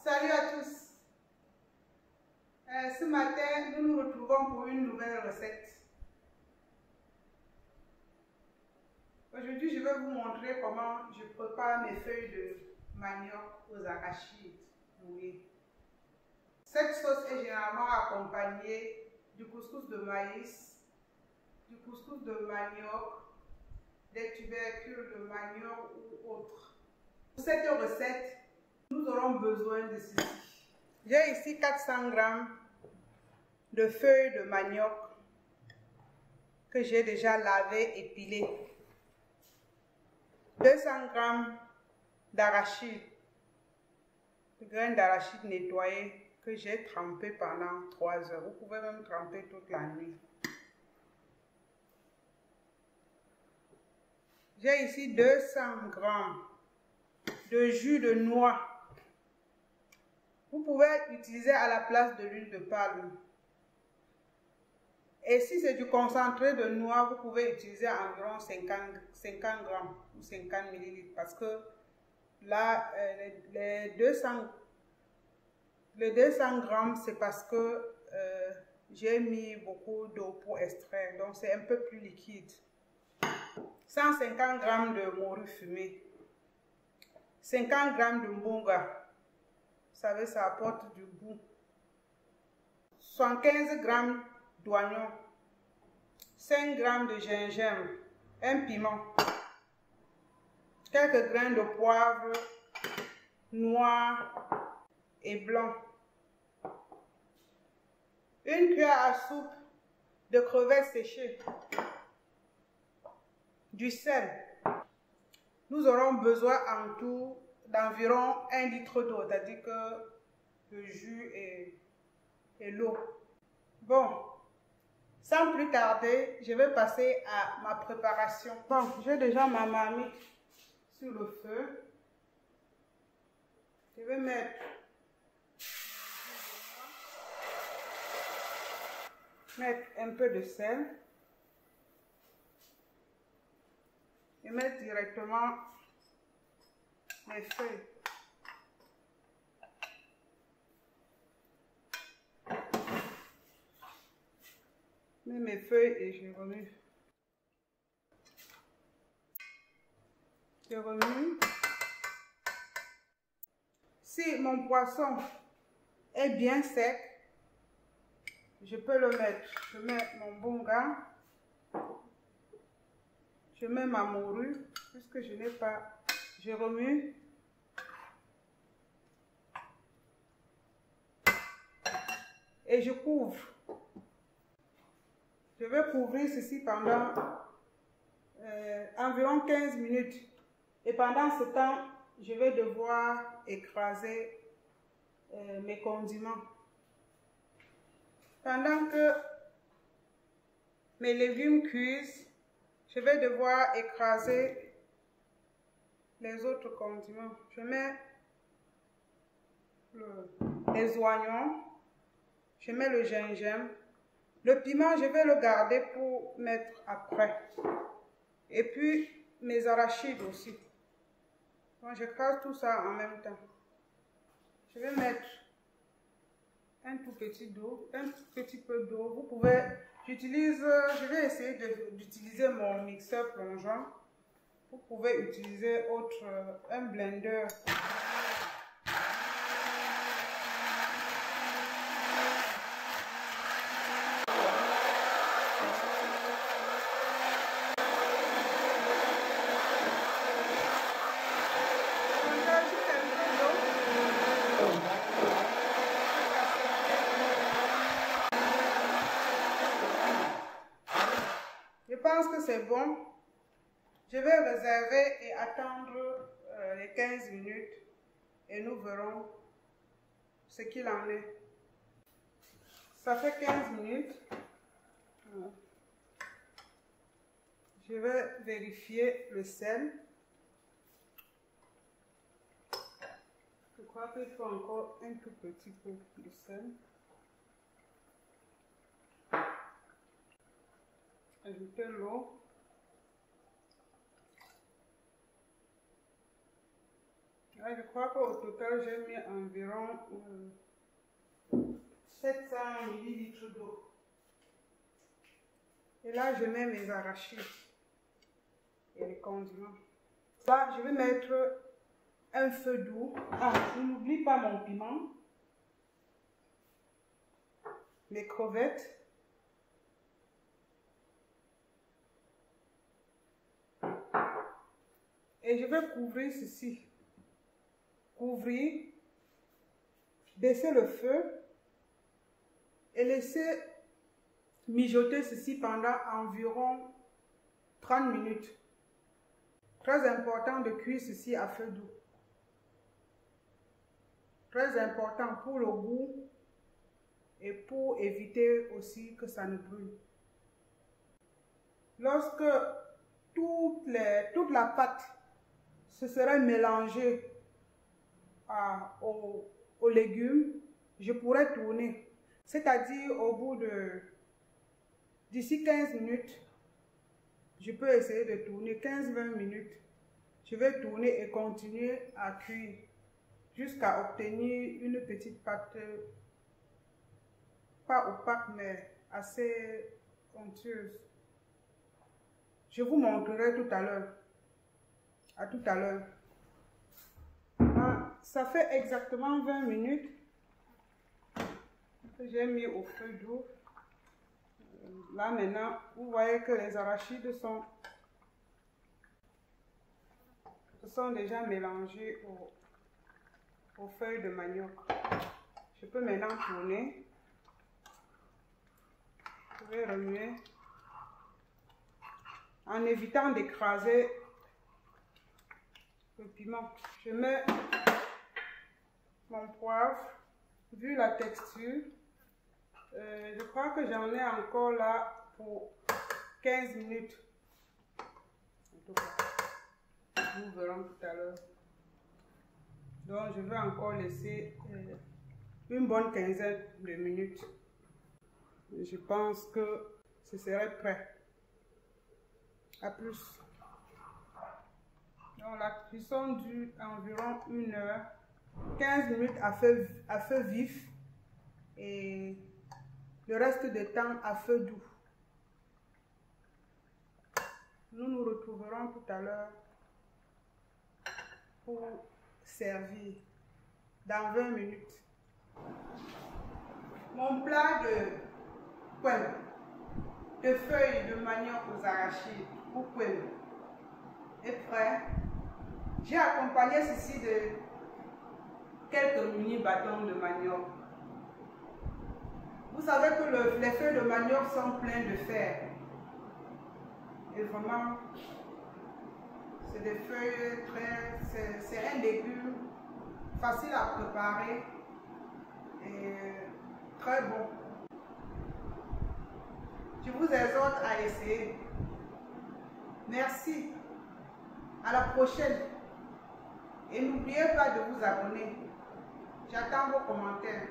Salut à tous. Ce matin, nous nous retrouvons pour une nouvelle recette. Aujourd'hui, je vais vous montrer comment je prépare mes feuilles de manioc aux arachides mouillées. Cette sauce est généralement accompagnée du couscous de maïs, du couscous de manioc, des tubercules de manioc ou autres. Pour cette recette, nous aurons besoin de ceci. J'ai ici 400 g de feuilles de manioc que j'ai déjà lavé et pilé. 200 g d'arachides, de graines d'arachide nettoyées que j'ai trempées pendant 3 heures. Vous pouvez même tremper toute la nuit. J'ai ici 200 g de jus de noix. Vous pouvez utiliser à la place de l'huile de palme. Et si c'est du concentré de noix, vous pouvez utiliser environ 50 g ou 50 ml parce que là, les 200 g, c'est parce que j'ai mis beaucoup d'eau pour extraire, donc c'est un peu plus liquide. 150 g de morue fumée, 50 g de mbonga. Vous savez, ça apporte du goût. 75 g d'oignon, 5 g de gingembre, un piment, quelques grains de poivre noir et blanc, une cuillère à soupe de crevettes séchées, du sel. Nous aurons besoin en tout d'environ 1 litre d'eau, c'est-à-dire que le jus et l'eau. Bon, sans plus tarder, je vais passer à ma préparation. Bon, j'ai déjà ma marmite sur le feu. Je vais mettre un peu de sel et mettre directement mes feuilles. Je mets mes feuilles et je remue. Je remue. Si mon poisson est bien sec, je peux le mettre. Je mets mon mbonga. Je mets ma morue, puisque je n'ai pas. Je remue. Et je couvre. Je vais couvrir ceci pendant environ 15 minutes. Et pendant ce temps, je vais devoir écraser mes condiments. Pendant que mes légumes cuisent, je vais devoir écraser les autres condiments. Je mets les oignons, je mets le gingembre. Le piment, je vais le garder pour mettre après. Et puis, mes arachides aussi. Donc, j'écrase tout ça en même temps. Je vais mettre un tout petit peu d'eau. Vous pouvez, je vais essayer d'utiliser mon mixeur plongeant. Vous pouvez utiliser un blender. Je pense que c'est bon. Je vais réserver et attendre les 15 minutes et nous verrons ce qu'il en est. Ça fait 15 minutes. Je vais vérifier le sel. Je crois qu'il faut encore un tout petit peu de sel. Ajouter l'eau. Là, je crois qu'au total, j'ai mis environ 700 ml d'eau. Et là, je mets mes arachides et les condiments. Là, je vais mettre un feu doux. Ah, je n'oublie pas mon piment, mes crevettes, et je vais couvrir ceci. Couvrir, baisser le feu et laisser mijoter ceci pendant environ 30 minutes. Très important de cuire ceci à feu doux. Très important pour le goût et pour éviter aussi que ça ne brûle. Lorsque toute la pâte se serait mélangée aux légumes, je pourrais tourner. C'est-à-dire au bout d'ici 15 minutes, je peux essayer de tourner 15-20 minutes. Je vais tourner et continuer à cuire jusqu'à obtenir une petite pâte, pas opaque mais assez onctueuse. Je vous montrerai tout à l'heure. À tout à l'heure. Ça fait exactement 20 minutes que j'ai mis au feu doux. Là maintenant, vous voyez que les arachides se sont déjà mélangés aux feuilles de manioc. Je peux maintenant tourner. Je vais remuer en évitant d'écraser le piment. Je mets mon poivre. Vu la texture, je crois que j'en ai encore là pour 15 minutes. En tout cas, nous verrons tout à l'heure. Donc je vais encore laisser une bonne quinzaine de minutes. Je pense que ce serait prêt. À plus. Donc la cuisson dure environ 1 heure, 15 minutes à feu vif et le reste du temps à feu doux. Nous nous retrouverons tout à l'heure pour servir dans 20 minutes. Mon plat de feuilles de manioc aux arachides ou poêle est prêt. J'ai accompagné ceci de quelques mini bâtons de manioc. Vous savez que les feuilles de manioc sont pleines de fer. Et vraiment, c'est des feuilles c'est un légume facile à préparer et très bon. Je vous exhorte à essayer. Merci. À la prochaine. Et n'oubliez pas de vous abonner. J'attends vos commentaires.